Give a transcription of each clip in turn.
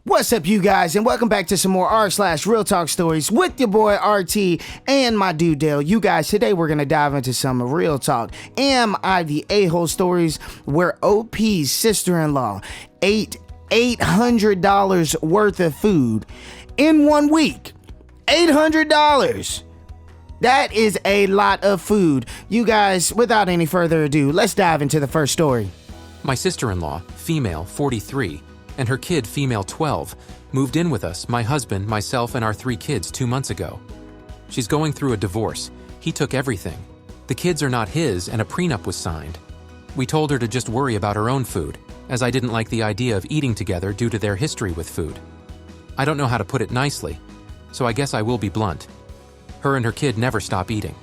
What's up, you guys, and welcome back to some more r/slash real talk stories with your boy RT and my dude Dale. You guys, today we're gonna dive into some real talk. Am I the a-hole stories where OP's sister-in-law ate $800 worth of food in 1 week? $800. That is a lot of food. You guys, without any further ado, let's dive into the first story. My sister-in-law, female, 43, and her kid, female, 12, moved in with us, my husband, myself, and our 3 kids 2 months ago. She's going through a divorce. He took everything. The kids are not his, and a prenup was signed. We told her to just worry about her own food, as I didn't like the idea of eating together due to their history with food. I don't know how to put it nicely, so I guess I will be blunt. Her and her kid never stop eating.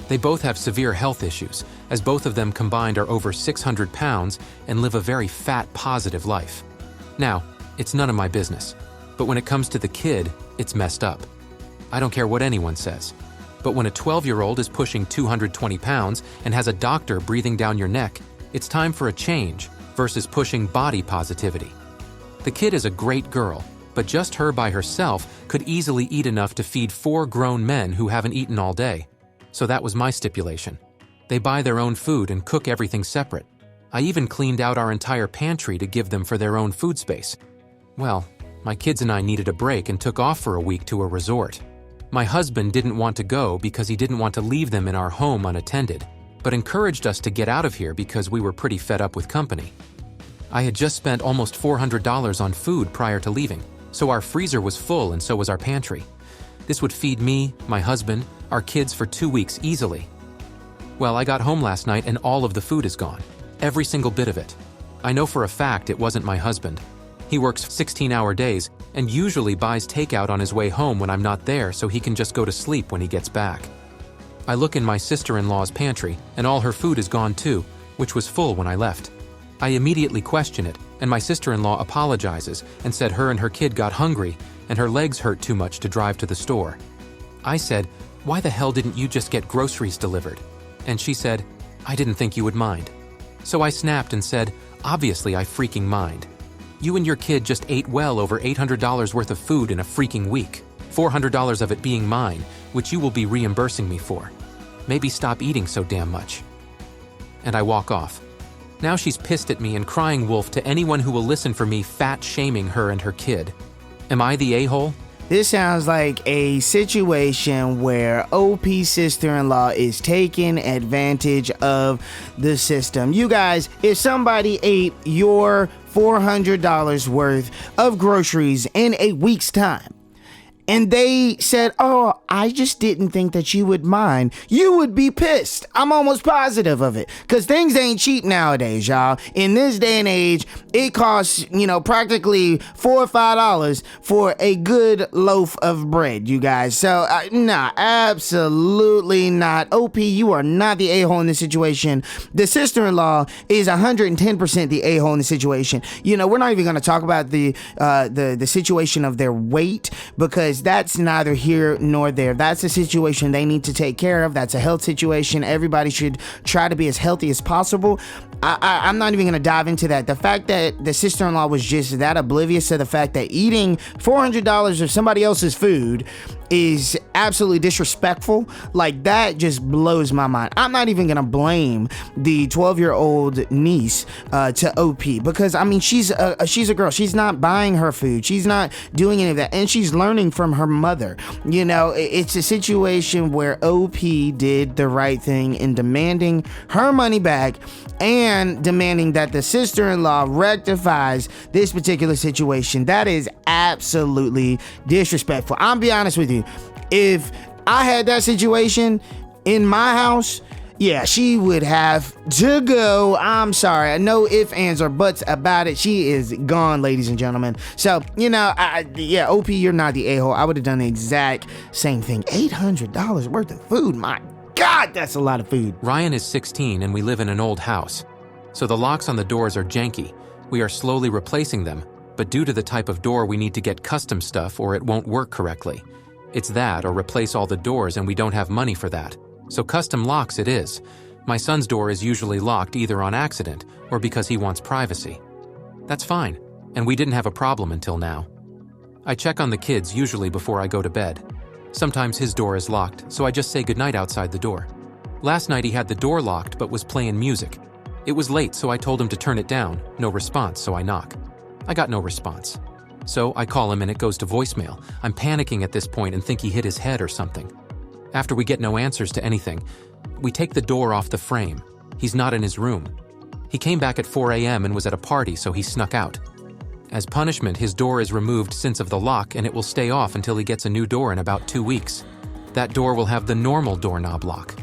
They both have severe health issues, as both of them combined are over 600 pounds and live a very fat, positive life. Now, it's none of my business, but when it comes to the kid, it's messed up. I don't care what anyone says, but when a 12-year-old is pushing 220 pounds and has a doctor breathing down your neck, it's time for a change versus pushing body positivity. The kid is a great girl, but just her by herself could easily eat enough to feed 4 grown men who haven't eaten all day. So that was my stipulation. They buy their own food and cook everything separate. I even cleaned out our entire pantry to give them for their own food space. Well, my kids and I needed a break and took off for a week to a resort. My husband didn't want to go because he didn't want to leave them in our home unattended, but encouraged us to get out of here because we were pretty fed up with company. I had just spent almost $400 on food prior to leaving, so our freezer was full and so was our pantry. This would feed me, my husband, our kids for 2 weeks easily. Well, I got home last night and all of the food is gone. Every single bit of it. I know for a fact it wasn't my husband. He works 16-hour days and usually buys takeout on his way home when I'm not there so he can just go to sleep when he gets back. I look in my sister-in-law's pantry and all her food is gone too, which was full when I left. I immediately question it, and my sister-in-law apologizes and said her and her kid got hungry and her legs hurt too much to drive to the store. I said, "Why the hell didn't you just get groceries delivered?" And she said, "I didn't think you would mind." So I snapped and said, "Obviously I freaking mind. You and your kid just ate well over $800 worth of food in a freaking week, $400 of it being mine, which you will be reimbursing me for. Maybe stop eating so damn much." And I walk off. Now she's pissed at me and crying wolf to anyone who will listen for me fat-shaming her and her kid. Am I the a-hole? This sounds like a situation where OP's sister-in-law is taking advantage of the system. You guys, if somebody ate your $400 worth of groceries in a week's time, and they said, "Oh, I just didn't think that you would mind," you would be pissed. I'm almost positive of it. Because things ain't cheap nowadays, y'all. In this day and age, it costs, practically $4 or $5 for a good loaf of bread, you guys. So, nah, absolutely not. OP, you are not the a-hole in this situation. The sister-in-law is 110% the a-hole in the situation. We're not even going to talk about the situation of their weight, because that's neither here nor there. That's a situation they need to take care of. That's a health situation. Everybody should try to be as healthy as possible. I'm not even going to dive into that. The fact that the sister-in-law was just that oblivious to the fact that eating $400 of somebody else's food is absolutely disrespectful, like that just blows my mind. I'm not even gonna blame the 12-year-old niece to OP, because she's a girl. She's not buying her food. She's not doing any of that, and she's learning from her mother. It's a situation where OP did the right thing in demanding her money back and demanding that the sister-in-law rectifies this particular situation. That is absolutely disrespectful. I'll be honest with you. If I had that situation in my house, yeah, she would have to go. I'm sorry. No ifs, ands, or buts about it. She is gone, ladies and gentlemen. So, OP, you're not the a-hole. I would have done the exact same thing. $800 worth of food. My God, that's a lot of food. Ryan is 16 and we live in an old house. So the locks on the doors are janky. We are slowly replacing them, but due to the type of door, we need to get custom stuff or it won't work correctly. It's that or replace all the doors, and we don't have money for that. So custom locks it is. My son's door is usually locked either on accident or because he wants privacy. That's fine, and we didn't have a problem until now. I check on the kids usually before I go to bed. Sometimes his door is locked, so I just say goodnight outside the door. Last night he had the door locked but was playing music. It was late, so I told him to turn it down. No response, so I knock. I got no response. So I call him and it goes to voicemail. I'm panicking at this point and think he hit his head or something. After we get no answers to anything, we take the door off the frame. He's not in his room. He came back at 4 a.m. and was at a party, so he snuck out. As punishment, his door is removed since of the lock and it will stay off until he gets a new door in about 2 weeks. That door will have the normal doorknob lock.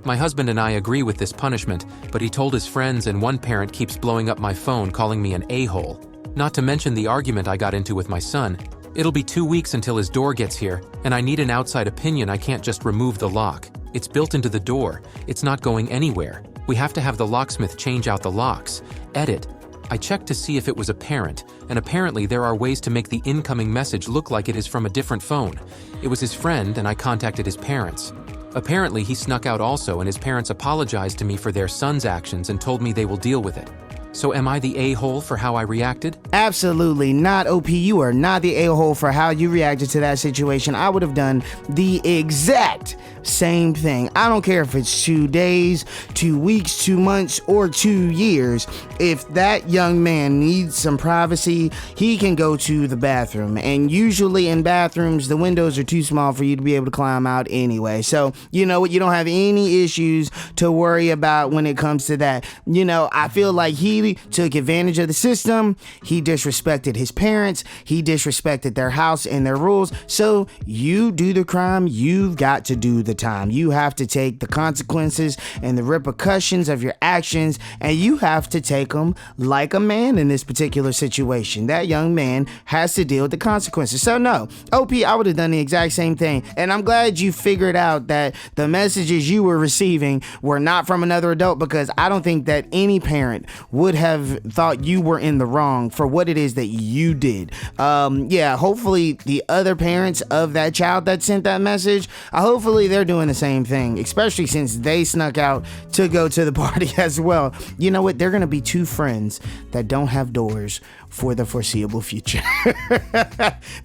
My husband and I agree with this punishment, but he told his friends and one parent keeps blowing up my phone calling me an a-hole. Not to mention the argument I got into with my son. It'll be 2 weeks until his door gets here, and I need an outside opinion. I can't just remove the lock. It's built into the door. It's not going anywhere. We have to have the locksmith change out the locks. Edit. I checked to see if it was a parent, and apparently there are ways to make the incoming message look like it is from a different phone. It was his friend, and I contacted his parents. Apparently he snuck out also, and his parents apologized to me for their son's actions and told me they will deal with it. So am I the a-hole for how I reacted? Absolutely not, OP. You are not the a-hole for how you reacted to that situation. I would have done the exact same thing. I don't care if it's 2 days, 2 weeks, 2 months, or 2 years. If that young man needs some privacy, he can go to the bathroom. And usually in bathrooms, the windows are too small for you to be able to climb out anyway. So, you know what? You don't have any issues to worry about when it comes to that. You know, I feel like he took advantage of the system. He disrespected his parents. He disrespected their house and their rules. So you do the crime, you've got to do the time. You have to take the consequences and the repercussions of your actions, and you have to take them like a man in this particular situation. That young man has to deal with the consequences. So no, OP, I would have done the exact same thing. And I'm glad you figured out that the messages you were receiving were not from another adult, because I don't think that any parent would have thought you were in the wrong for what it is that you did. Yeah, hopefully the other parents of that child that sent that message, hopefully they're doing the same thing, especially since they snuck out to go to the party as well. You know what? They're going to be two friends that don't have doors for the foreseeable future.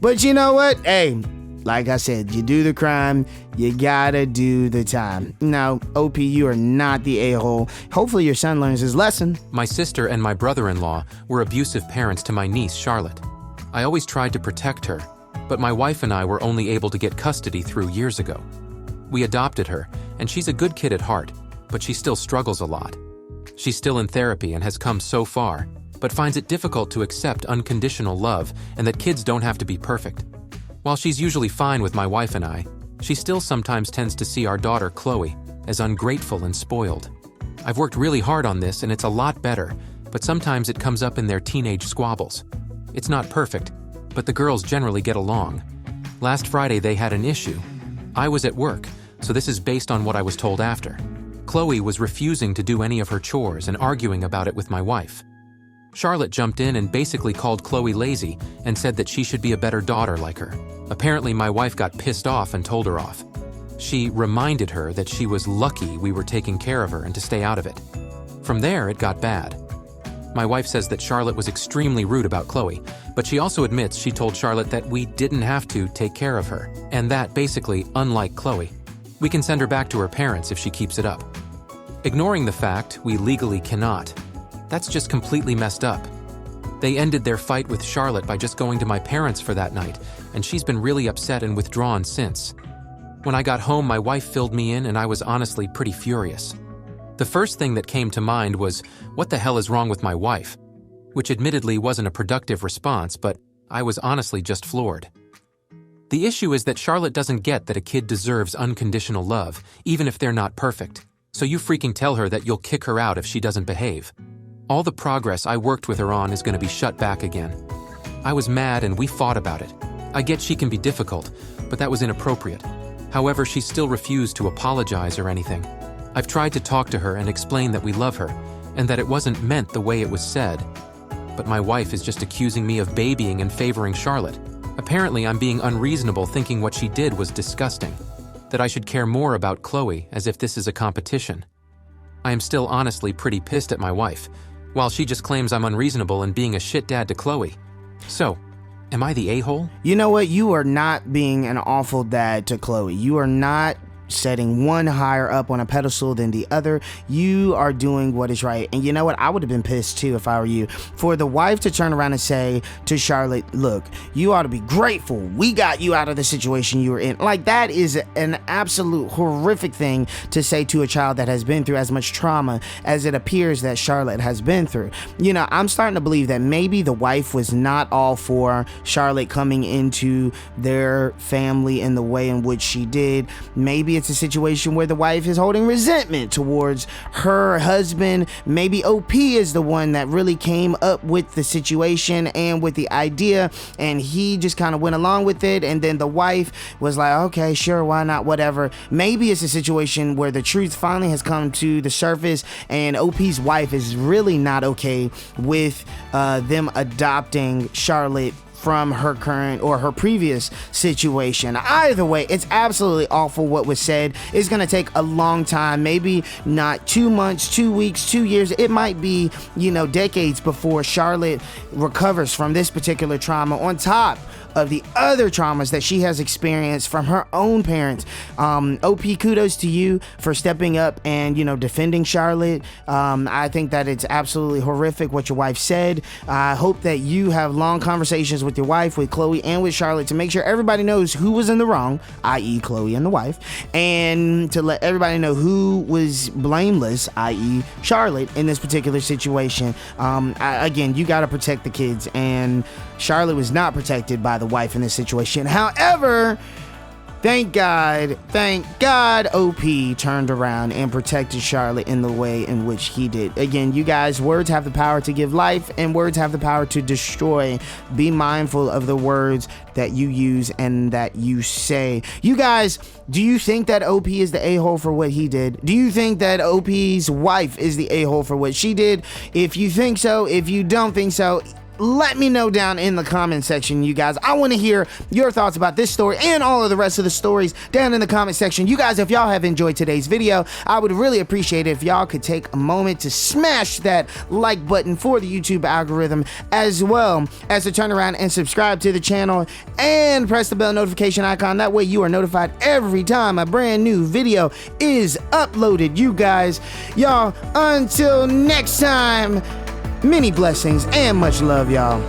But you know what? Hey, like I said, you do the crime, you gotta do the time. Now, OP, you are not the a-hole. Hopefully your son learns his lesson. My sister and my brother-in-law were abusive parents to my niece, Charlotte. I always tried to protect her, but my wife and I were only able to get custody through years ago. We adopted her, and she's a good kid at heart, but she still struggles a lot. She's still in therapy and has come so far, but finds it difficult to accept unconditional love and that kids don't have to be perfect. While she's usually fine with my wife and I, she still sometimes tends to see our daughter, Chloe, as ungrateful and spoiled. I've worked really hard on this and it's a lot better, but sometimes it comes up in their teenage squabbles. It's not perfect, but the girls generally get along. Last Friday they had an issue. I was at work, so this is based on what I was told after. Chloe was refusing to do any of her chores and arguing about it with my wife. Charlotte jumped in and basically called Chloe lazy and said that she should be a better daughter like her. Apparently, my wife got pissed off and told her off. She reminded her that she was lucky we were taking care of her and to stay out of it. From there, it got bad. My wife says that Charlotte was extremely rude about Chloe, but she also admits she told Charlotte that we didn't have to take care of her, and that basically, unlike Chloe, we can send her back to her parents if she keeps it up. Ignoring the fact we legally cannot, that's just completely messed up. They ended their fight with Charlotte by just going to my parents for that night, and she's been really upset and withdrawn since. When I got home, my wife filled me in, and I was honestly pretty furious. The first thing that came to mind was, what the hell is wrong with my wife? Which admittedly wasn't a productive response, but I was honestly just floored. The issue is that Charlotte doesn't get that a kid deserves unconditional love, even if they're not perfect. So you freaking tell her that you'll kick her out if she doesn't behave. All the progress I worked with her on is going to be shut back again. I was mad and we fought about it. I get she can be difficult, but that was inappropriate. However, she still refused to apologize or anything. I've tried to talk to her and explain that we love her, and that it wasn't meant the way it was said. But my wife is just accusing me of babying and favoring Charlotte. Apparently, I'm being unreasonable thinking what she did was disgusting. That I should care more about Chloe as if this is a competition. I am still honestly pretty pissed at my wife, while she just claims I'm unreasonable and being a shit dad to Chloe. So, Am I the a-hole? You know what? You are not being an awful dad to Chloe. You are not setting one higher up on a pedestal than the other. You are doing what is right. And you know what? I would have been pissed too if I were you. For the wife to turn around and say to Charlotte, look, you ought to be grateful we got you out of the situation you were in. Like, that is an absolute horrific thing to say to a child that has been through as much trauma as it appears that Charlotte has been through. You know, I'm starting to believe that maybe the wife was not all for Charlotte coming into their family in the way in which she did. Maybe it's a situation where the wife is holding resentment towards her husband. Maybe OP is the one that really came up with the situation and with the idea, and he just kind of went along with it, and then the wife was like, okay, sure, why not, whatever. Maybe it's a situation where the truth finally has come to the surface, and OP's wife is really not okay with them adopting Charlotte from her current or her previous situation. Either way, it's absolutely awful what was said. It's gonna take a long time, maybe not 2 months, 2 weeks, 2 years. It might be, you know, decades before Charlotte recovers from this particular trauma, on top of the other traumas that she has experienced from her own parents. OP, kudos to you for stepping up and, you know, defending Charlotte. I think that it's absolutely horrific what your wife said. I hope that you have long conversations with your wife, with Chloe, and with Charlotte to make sure everybody knows who was in the wrong, i.e. Chloe and the wife, and to let everybody know who was blameless, i.e. Charlotte, in this particular situation. Again, you got to protect the kids, and Charlotte was not protected by the wife in this situation. However, thank God, OP turned around and protected Charlotte in the way in which he did. Again, you guys, words have the power to give life, and words have the power to destroy. Be mindful of the words that you use and that you say. You guys, do you think that OP is the a-hole for what he did? Do you think that OP's wife is the a-hole for what she did? If you think so, if you don't think so, let me know down in the comment section, you guys. I want to hear your thoughts about this story and all of the rest of the stories down in the comment section. You guys, if y'all have enjoyed today's video, I would really appreciate it if y'all could take a moment to smash that like button for the YouTube algorithm, as well as to turn around and subscribe to the channel and press the bell notification icon. That way you are notified every time a brand new video is uploaded. You guys, y'all, until next time, many blessings and much love, y'all.